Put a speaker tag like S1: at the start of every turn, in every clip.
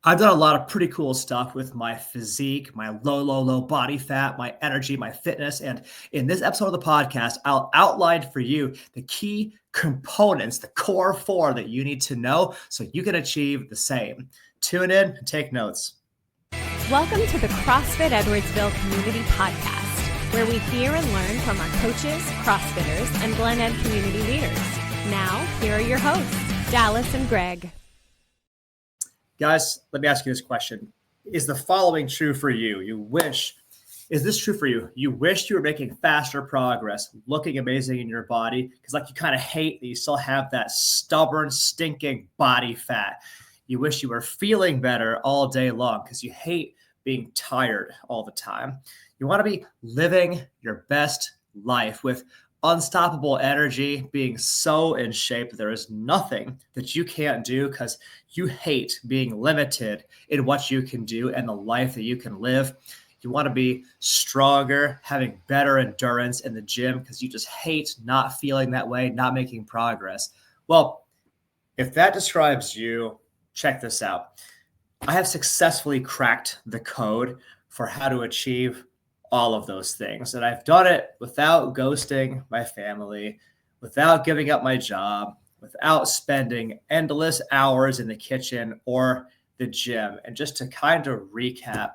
S1: I've done a lot of pretty cool stuff with my physique, my low body fat, my energy, my fitness. And in this episode of the podcast, I'll outline for you the key components, the core four that you need to know so you can achieve the same. Tune in and take notes.
S2: Welcome to the CrossFit Edwardsville Community Podcast, where we hear and learn from our coaches, CrossFitters, and Glen Ed community leaders. Now, here are your hosts, Dallas and Greg.
S1: Guys, let me ask you this question. Is the following true for you? Is this true for you? You wish you were making faster progress, looking amazing in your body, because you kind of hate that you still have that stubborn, stinking body fat. You wish you were feeling better all day long because you hate being tired all the time. You want to be living your best life with unstoppable energy, being so in shape that there is nothing that you can't do because you hate being limited in what you can do and the life that you can live. You want to be stronger, having better endurance in the gym because you just hate not feeling that way, not making progress. Well, if that describes you, check this out. I have successfully cracked the code for how to achieve all of those things. And I've done it without ghosting my family, without giving up my job, without spending endless hours in the kitchen or the gym. And just to kind of recap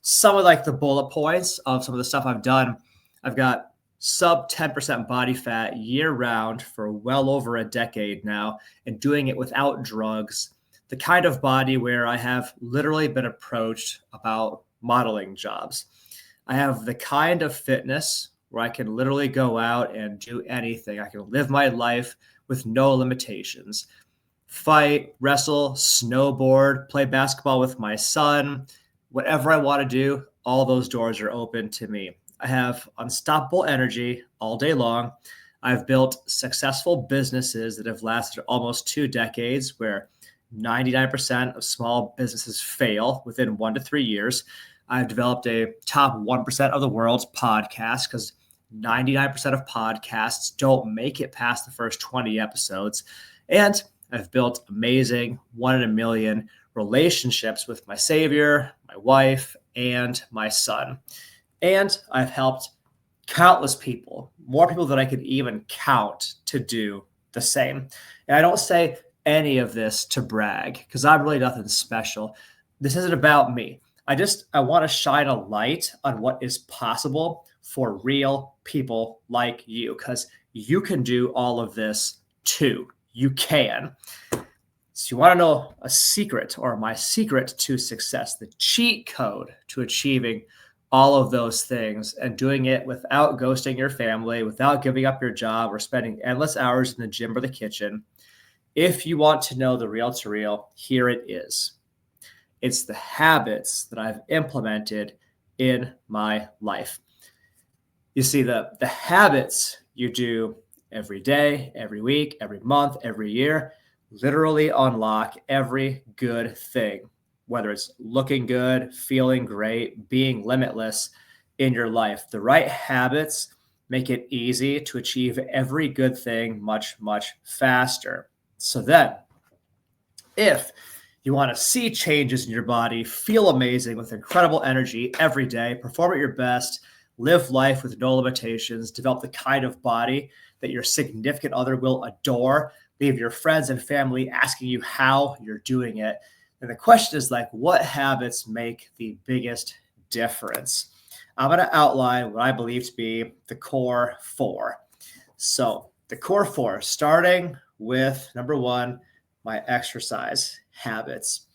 S1: some of the bullet points of some of the stuff I've done, I've got sub 10% body fat year round for well over a decade now, and doing it without drugs. The kind of body where I have literally been approached about modeling jobs. I have the kind of fitness where I can literally go out and do anything. I can live my life with no limitations. Fight, wrestle, snowboard, play basketball with my son, whatever I want to do, all those doors are open to me. I have unstoppable energy all day long. I've built successful businesses that have lasted almost 2 decades, where 99% of small businesses fail within 1 to 3 years. I've developed a top 1% of the world's podcast because 99% of podcasts don't make it past the first 20 episodes. And I've built amazing 1 in a million relationships with my savior, my wife, and my son. And I've helped countless people, more people than I could even count, to do the same. And I don't say any of this to brag because I'm really nothing special. This isn't about me. I want to shine a light on what is possible for real people like you, because you can do all of this too. You can. So you want to know a secret, or my secret to success, the cheat code to achieving all of those things and doing it without ghosting your family, without giving up your job or spending endless hours in the gym or the kitchen. If you want to know the real to real, here it is. It's the habits that I've implemented in my life. You see, the habits you do every day, every week, every month, every year, literally unlock every good thing, whether it's looking good, feeling great, being limitless in your life. The right habits make it easy to achieve every good thing much, much faster. So then, if you want to see changes in your body, feel amazing with incredible energy every day, perform at your best, live life with no limitations, develop the kind of body that your significant other will adore, leave your friends and family asking you how you're doing it. And the question is what habits make the biggest difference? I'm going to outline what I believe to be the core 4. So the core 4, starting with number 1, my exercise habits.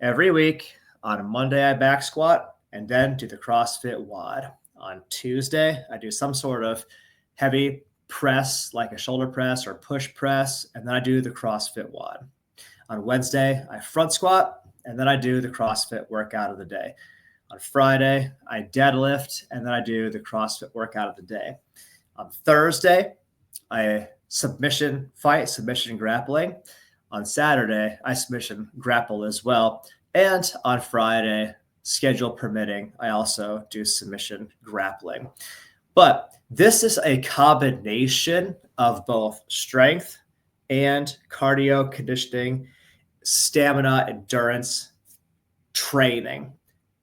S1: Every week on a Monday, I back squat and then do the CrossFit WOD. On Tuesday, I do some sort of heavy press, like a shoulder press or push press, and then I do the CrossFit WOD. On Wednesday, I front squat, and then I do the CrossFit workout of the day. On Friday, I deadlift, and then I do the CrossFit workout of the day. On Thursday, I submission grappling. On Saturday, I submission grapple as well. And on Friday, schedule permitting, I also do submission grappling. But this is a combination of both strength and cardio conditioning stamina, endurance, training.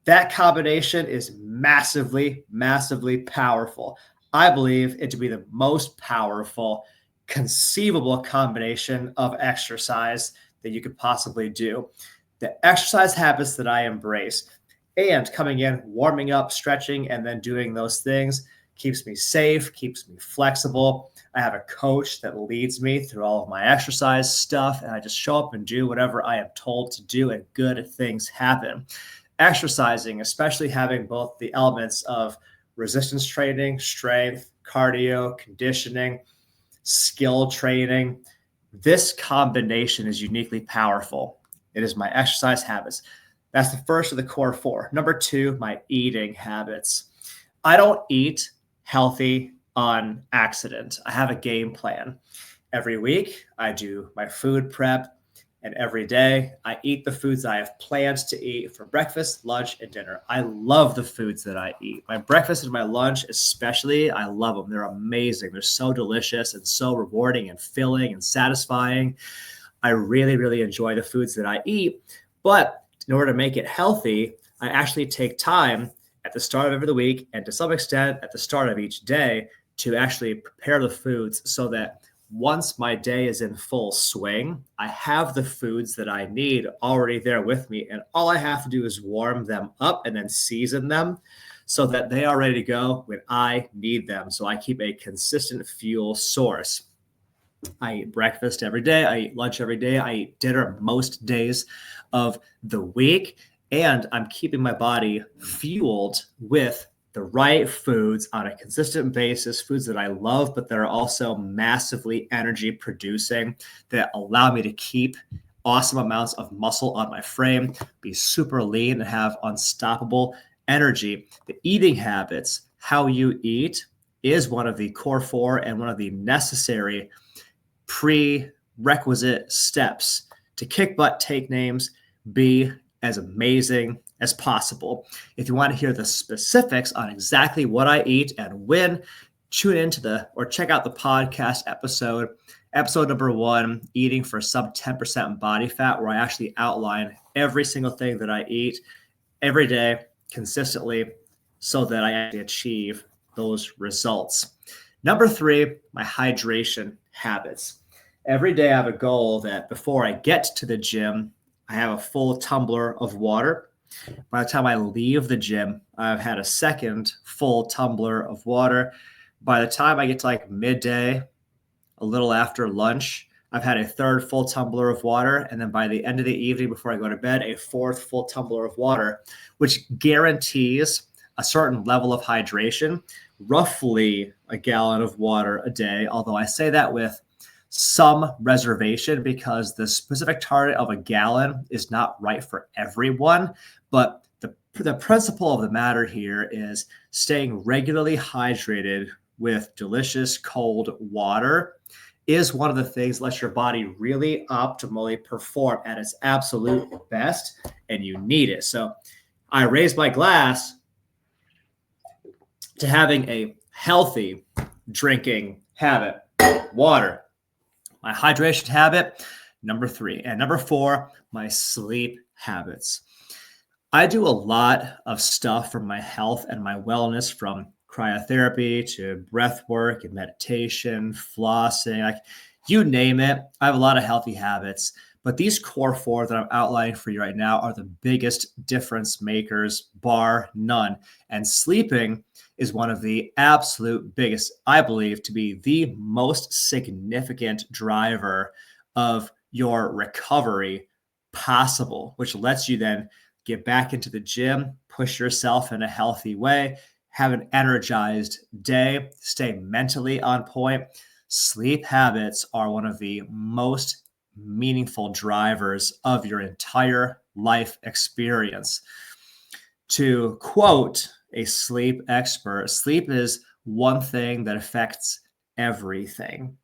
S1: That combination is massively, massively powerful. I believe it to be the most powerful conceivable combination of exercise that you could possibly do. The exercise habits that I embrace and coming in, warming up, stretching, and then doing those things keeps me safe, keeps me flexible. I have a coach that leads me through all of my exercise stuff, and I just show up and do whatever I am told to do, and good things happen. Exercising, especially having both the elements of resistance training, strength, cardio, conditioning, skill training, this combination is uniquely powerful. It is my exercise habits. That's the first of the core four. Number two, my eating habits. I don't eat healthy on accident. I have a game plan. Every week, I do my food prep, and every day I eat the foods I have planned to eat for breakfast, lunch, and dinner. I love the foods that I eat. My breakfast and my lunch especially, I love them. They're amazing. They're so delicious and so rewarding and filling and satisfying. I really, really enjoy the foods that I eat. But in order to make it healthy, I actually take time at the start of every week and to some extent at the start of each day to actually prepare the foods so that once my day is in full swing, I have the foods that I need already there with me. And all I have to do is warm them up and then season them so that they are ready to go when I need them. So I keep a consistent fuel source. I eat breakfast every day. I eat lunch every day. I eat dinner most days of the week. And I'm keeping my body fueled with the right foods on a consistent basis, foods that I love, but that are also massively energy producing, that allow me to keep awesome amounts of muscle on my frame, be super lean, and have unstoppable energy. The eating habits, how you eat, is one of the core four and one of the necessary prerequisite steps to kick butt, take names, be as amazing as possible. If you want to hear the specifics on exactly what I eat and when, tune into or check out the podcast episode number 1, Eating for Sub 10% Body Fat, where I actually outline every single thing that I eat every day consistently so that I actually achieve those results. Number 3, my hydration habits. Every day I have a goal that before I get to the gym, I have a full tumbler of water. By the time I leave the gym, I've had a second full tumbler of water. By the time I get to like midday, a little after lunch, I've had a third full tumbler of water. And then by the end of the evening, before I go to bed, a fourth full tumbler of water, which guarantees a certain level of hydration, roughly a gallon of water a day. Although I say that with some reservation because the specific target of a gallon is not right for everyone. But the principle of the matter here is staying regularly hydrated with delicious cold water is one of the things that lets your body really optimally perform at its absolute best, and you need it. So I raise my glass to having a healthy drinking habit, water. My hydration habit, number 3. And number 4, my sleep habits. I do a lot of stuff for my health and my wellness, from cryotherapy to breath work and meditation, flossing, like you name it. I have a lot of healthy habits, but these core 4 that I'm outlining for you right now are the biggest difference makers, bar none. And sleeping is one of the absolute biggest, I believe, to be the most significant driver of your recovery possible, which lets you then get back into the gym, push yourself in a healthy way, have an energized day, stay mentally on point. Sleep habits are one of the most meaningful drivers of your entire life experience. To quote a sleep expert, sleep is one thing that affects everything.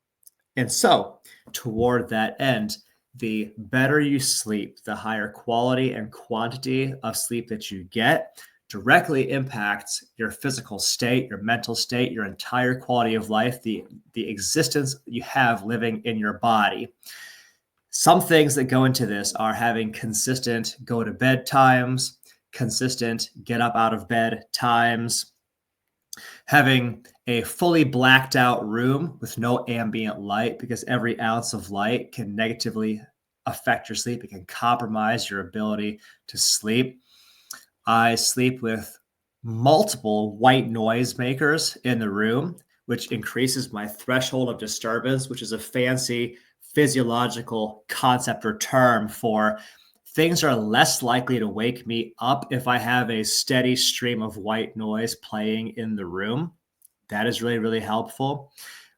S1: And so, toward that end, the better you sleep, the higher quality and quantity of sleep that you get directly impacts your physical state, your mental state, your entire quality of life, the existence you have living in your body. Some things that go into this are having consistent go to bed times, consistent get up out of bed times, having a fully blacked out room with no ambient light, because every ounce of light can negatively affect your sleep. It can compromise your ability to sleep. I sleep with multiple white noise makers in the room, which increases my threshold of disturbance, which is a fancy physiological concept or term for things are less likely to wake me up if I have a steady stream of white noise playing in the room. That is really, really helpful.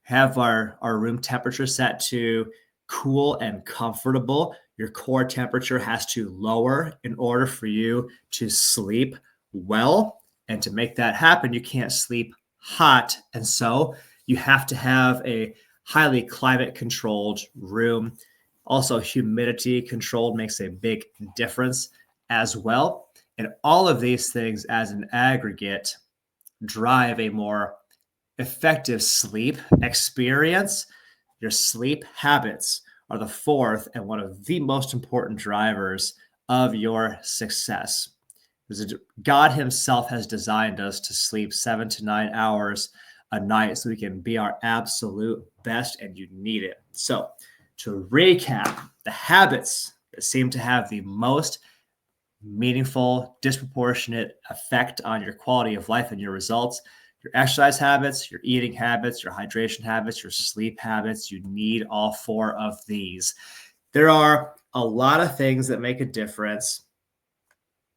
S1: Have our room temperature set to cool and comfortable. Your core temperature has to lower in order for you to sleep well. And to make that happen, you can't sleep hot. And so you have to have a highly climate controlled room. Also, humidity controlled makes a big difference as well. And all of these things as an aggregate drive a more effective sleep experience. Your sleep habits are the fourth and one of the most important drivers of your success. Because God himself has designed us to sleep 7 to 9 hours a night so we can be our absolute best, and you need it. So to recap, the habits that seem to have the most meaningful, disproportionate effect on your quality of life and your results: your exercise habits, your eating habits, your hydration habits, your sleep habits. You need all four of these. There are a lot of things that make a difference,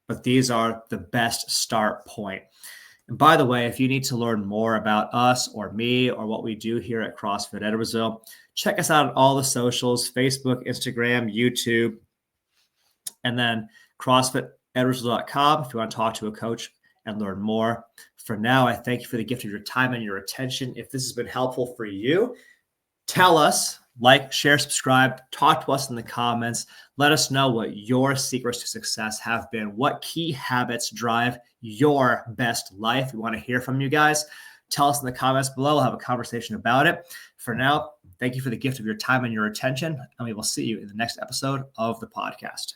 S1: but these are the best start point. And by the way, if you need to learn more about us or me or what we do here at CrossFit Edwardsville, check us out on all the socials: Facebook, Instagram, YouTube, and then CrossFitEdwardsville.com if you want to talk to a coach and learn more. For now, I thank you for the gift of your time and your attention. If this has been helpful for you, tell us, like, share, subscribe, talk to us in the comments. Let us know what your secrets to success have been. What key habits drive your best life? We want to hear from you guys. Tell us in the comments below. We'll have a conversation about it. For now, thank you for the gift of your time and your attention, and we will see you in the next episode of the podcast.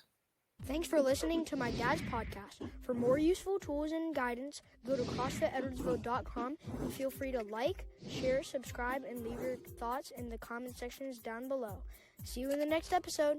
S3: Thanks for listening to my dad's podcast. For more useful tools and guidance, go to CrossFitEdwardsville.com and feel free to like, share, subscribe, and leave your thoughts in the comment sections down below. See you in the next episode.